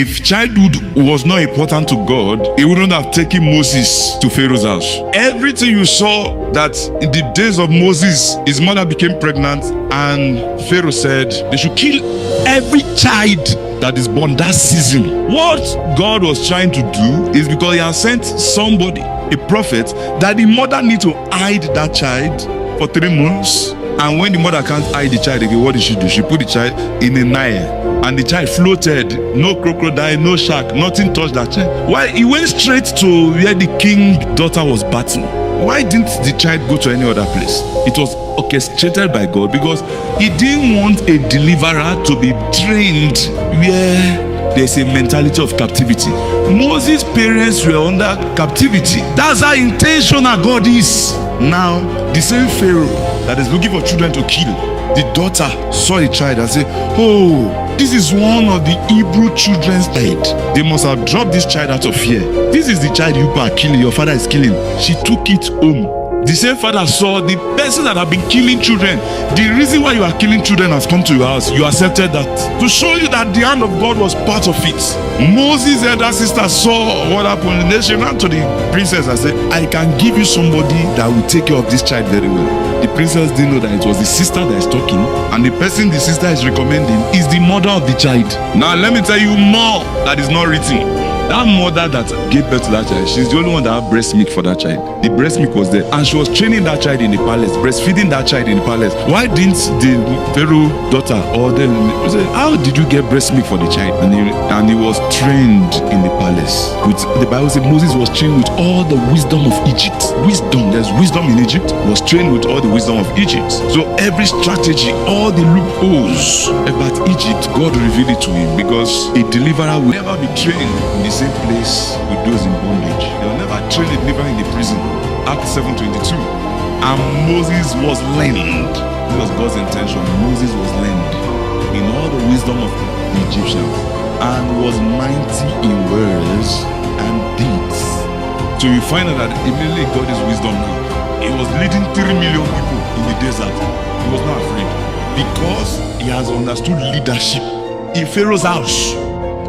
If childhood was not important to God, he wouldn't have taken Moses to Pharaoh's house. Everything you saw that in the days of Moses, his mother became pregnant and Pharaoh said they should kill every child that is born that season. What God was trying to do is because he has sent somebody, a prophet, that the mother needs to hide that child for 3 months. And when the mother can't hide the child again, what did she do? She put the child in a Nile, and the child floated. No crocodile, no shark, nothing touched that child. Why? He went straight to where the king's daughter was bathing. Why didn't the child go to any other place? It was orchestrated by God because he didn't want a deliverer to be trained where there's a mentality of captivity. Moses' parents were under captivity. That's how intentional God is. Now, the same Pharaoh that is looking for children to kill, the daughter saw a child and said, oh, this is one of the Hebrew children's child. They must have dropped this child out of fear. This is the child you are killing, your father is killing. She took it home. The same father saw the person that have been killing children. The reason why you are killing children has come to your house. You accepted that. To show you that the hand of God was part of it. Moses' elder sister saw what happened. And then she ran to the princess and said, I can give you somebody that will take care of this child very well. The princess didn't know that it was the sister that is talking, and the person the sister is recommending is the mother of the child. Now let me tell you more that is not written. That mother that gave birth to that child, she's the only one that had breast milk for that child. The breast milk was there, and she was training that child in the palace, breastfeeding that child in the palace. Why didn't the Pharaoh daughter or the say, how did you get breast milk for the child? And he was trained in the palace. With the Bible says Moses was trained with all the wisdom of Egypt. Wisdom, there's wisdom in Egypt. Was trained with all the wisdom of Egypt. So every strategy, all the loopholes about Egypt, God revealed it to him, because a deliverer will never be trained in the same place with those in bondage. They will never train a deliverer in the prison. Acts 7:22. And Moses was learned. This was God's intention. Moses was learned in all the wisdom of the Egyptians, and was mighty in words and deeds. So you find out that immediately God is wisdom now. He was leading 3 million people in the desert. He was not afraid because he has understood leadership. In Pharaoh's house,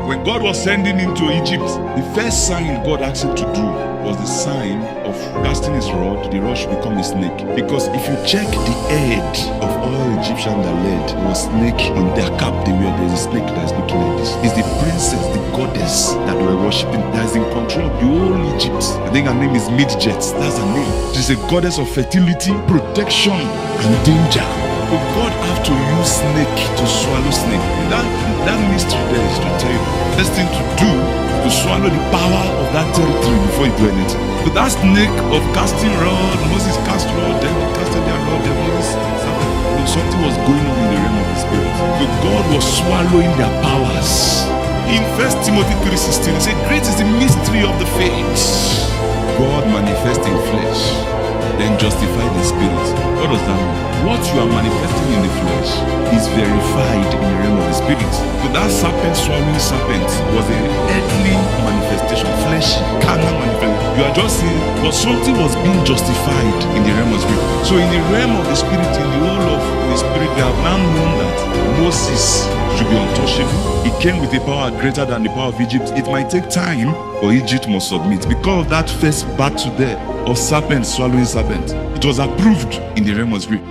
when God was sending him to Egypt, the first sign God asked him to do was the sign of casting his rod. The rod should become a snake. Because if you check the head of all Egyptians that led, there was snake in their cap. There's a snake that is looking like this. It's the princess, the goddess that they were worshipping, that is in control of the whole Egypt. I think her name is Midjet. That's her name. She's a goddess of fertility, protection, and danger. But God have to use snake to swallow snake. That mystery there is to tell you, best thing to do to swallow the power of that territory before you do anything. But that snake of casting rod, Moses cast rod, then they casted their rod, then Moses something was going on in the realm of the spirit. But God was swallowing their powers. In 1 Timothy 3:16, it said, great is the mystery of the faith. God manifests in flesh, then justified in spirit. What does that mean? What you are manifesting in the flesh is verified in the realm of the spirit. So that serpent swallowing serpent was an earthly manifestation, fleshy, carnal manifestation. You are just saying, but something was being justified in the realm of the spirit. So in the realm of the spirit, in the whole of the spirit, we have now known that Moses should be untouchable. He came with a power greater than the power of Egypt. It might take time, but Egypt must submit. Because of that first battle there of serpent swallowing serpent, it was approved in the realm of the spirit.